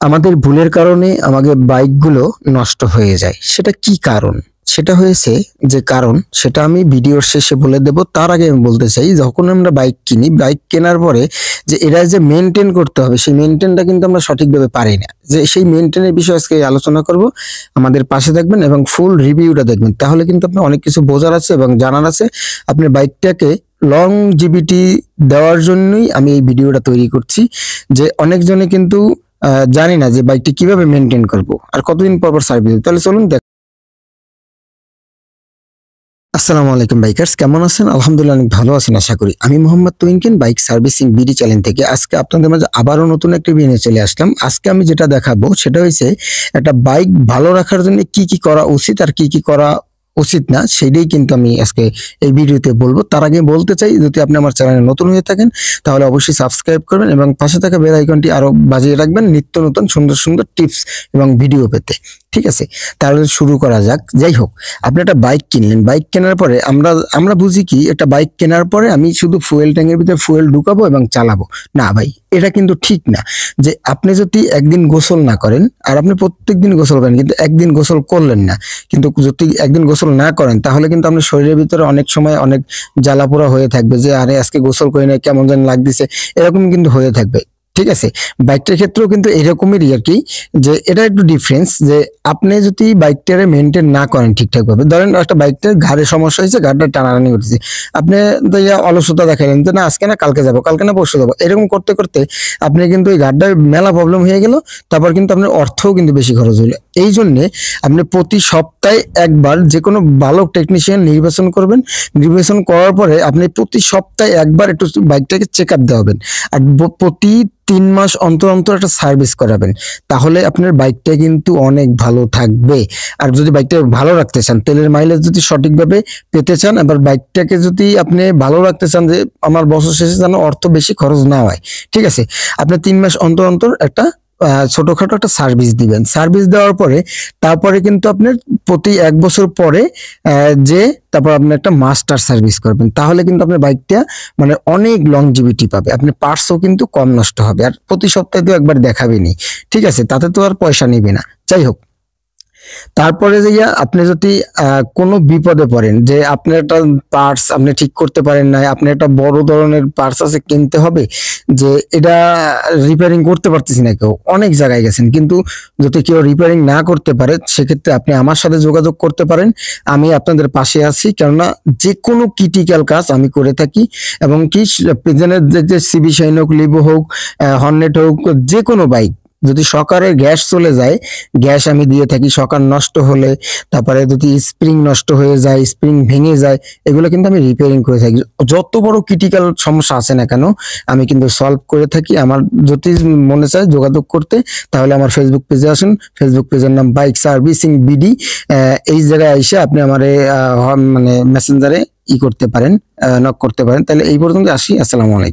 আমাদের ভুলের কারণে আমাদের বাইকগুলো নষ্ট হয়ে যায়। সেটা কি কারণ? সেটা হয়েছে যে কারণ সেটা আমি ভিডিওর শেষে বলে দেব। তার আগে আমি বলতে চাই, যখন আমরা বাইক কিনি, বাইক কেনার পরে যে এরা যে মেইনটেইন করতে হবে, সেই মেইনটেইনটা কিন্তু আমরা সঠিকভাবে পারি না। যে সেই মেইনটেইনের বিষয়ে আজকে আলোচনা করব। আমাদের পাশে থাকবেন এবং ফুল রিভিউটা দেখবেন। তাহলে কিন্তু আপনার অনেক কিছু বোঝার আছে এবং জানার আছে। আপনার বাইকটাকে লংজিভিটি দেওয়ার জন্যই আমি এই ভিডিওটা তৈরি করছি। যে অনেকজনে কিন্তু জানি না যে বাইকটি কিভাবে মেনটেন করব আর কতদিন পর পর সার্ভিস দিই। তাহলে চলুন দেখ। আসসালামু আলাইকুম বাইকার্স, কেমন আছেন? আলহামদুলিল্লাহ অনেক ভালো আছেন আশা করি। আমি Mohammad Tuhin bike servicing BD channel থেকে আজকে আপনাদের মাঝে আবারও নতুন একটা ভিডিও নিয়ে চলে আসলাম। আজকে আমি যেটা দেখাবো সেটা হচ্ছে একটা বাইক ভালো রাখার জন্য কি কি করা উচিত আর কি কি করা উচিত না, সেটাই কিন্তু আমি আজকে এই ভিডিওতে বলবো। তার আগে বলতে চাই, যদি আপনি আমার চ্যানেলে নতুন হয়ে থাকেন তাহলে অবশ্যই সাবস্ক্রাইব করবেন এবং পাশে থাকা বেল আইকনটি আরো বাজিয়ে রাখবেন নিত্য নতুন সুন্দর সুন্দর টিপস এবং ভিডিও পেতে। ঠিক আছে, তাহলে শুরু করা যাক। যাই হোক, আপনি একটা বাইক কিনলেন, বাইক কেনার পরে আমরা বুঝি কি, একটা বাইক কেনার পরে আমি শুধু ফুয়েল ট্যাঙ্কের ভিতরে ফুয়েল ঢুকাবো এবং চালাবো। না ভাই, এটা কিন্তু ঠিক না। যে আপনি যদি একদিন গোসল না করেন, আর আপনি প্রত্যেকদিন গোসল করেন কিন্তু একদিন গোসল করলেন না, কিন্তু যদি একদিন গোসল না করেন তাহলে কিন্তু আপনার শরীরের ভিতরে অনেক সময় অনেক জ্বালাপোড়া হয়ে থাকবে, যে আরে আজকে গোসল করি না, কেমন যেন লাগতেছে, এরকম কিন্তু হয়ে থাকবে। ঠিক আছে, বাইকটার ক্ষেত্রেও কিন্তু এরকমই আর কি, যে এটা একটু ডিফারেন্স। যে আপনি যদি বাইকটারে মেনটেন না করেন ঠিকঠাক ভাবে, ধরেন একটা বাইকটার ঘাড়ে সমস্যা হয়েছে, ঘাড়টা টানাটানি করতেছে, আপনি অলসতা দেখালেন যে না আজকে না কালকে যাবো, কালকে না পরশু যাবো, এরকম করতে করতে আপনি কিন্তু ওই ঘাড়টার মেলা প্রবলেম হয়ে গেল। তারপর কিন্তু আপনার অর্থও কিন্তু বেশি খরচ হলো। এই জন্যে আপনি প্রতি সপ্তাহে একবার যে কোনো ভালো টেকনিশিয়ান নির্বাচন করবেন। নির্বাচন করার পরে আপনি প্রতি সপ্তাহে একবার একটু বাইকটাকে চেক আপ দেওয়াবেন, আর প্রতি 3 মাস অন্তর অন্তর একটা সার্ভিস করাবেন। তাহলে আপনার বাইকটা কিন্তু অনেক ভালো থাকবে। আর যদি বাইকটা ভালো রাখতে চান, তেলের মাইলেজ যদি সঠিকভাবে পেতে চান, আবার বাইকটাকে যদি আপনি ভালো রাখতে চান, যে আমার বছর শেষে যেন অর্থ বেশি খরচ না হয়, ঠিক আছে, আপনি 3 মাস অন্তর অন্তর একটা ছোটখাটো একটা সার্ভিস দিবেন। সার্ভিস দেওয়ার পরে তারপরে কিন্তু আপনার প্রতি 1 বছর পরে যে তারপর আপনি একটা মাস্টার সার্ভিস করবেন। তাহলে কিন্তু আপনার বাইকটা মানে অনেক লংজিভিটি পাবে, আপনি পার্টসও কিন্তু কম নষ্ট হবে। আর প্রতি সপ্তাহে তো একবার দেখাবেনি, ঠিক আছে, তাতে তো আর পয়সা নিবে না। যাই হোক, তারপরে যাইয়া আপনি যদি কোনো বিপদে পড়েন, যে আপনার একটা পার্টস আপনি ঠিক করতে পারেন না, আপনি একটা বড় ধরনের পার্টস আছে কিনতে হবে, যে এটা রিপেয়ারিং করতে পারতেছি না, কেউ অনেক জায়গায় গেছেন কিন্তু যদি কেউ রিপেয়ারিং না করতে পারে, সেক্ষেত্রে আপনি আমার সাথে যোগাযোগ করতে পারেন। আমি আপনাদের পাশে আছি, কেননা যে কোনো ক্রিটিক্যাল কাজ আমি করে থাকি। এবং কি প্রেজেন্টের যে সিবি শাইন হোক, লিভো হোক, হর্নেট হোক, যে কোনো বাইক যদি সকারে গ্যাস চলে যায়, গ্যাস আমি দিয়ে থাকি। সকার নষ্ট হলে, তারপরে যদি স্প্রিং নষ্ট হয়ে যায়, স্প্রিং ভেঙে যায়, এগুলো কিন্তু আমি রিপেয়ারিং করে থাকি। যত বড় ক্রিটিক্যাল সমস্যা আছে না কেন, আমি কিন্তু সলভ করে থাকি। আমার যদি মনে চায় যোগাযোগ করতে, তাহলে আমার ফেসবুক পেজে আসুন। ফেসবুক পেজের নাম বাইক সার্ভিসিং বিডি। এই জায়গায় এসে আপনি আমারে মানে মেসেঞ্জারে করতে পারেন, নক করতে পারেন। তাহলে এই পর্যন্ত আসি। আসসালামু আলাইকুম।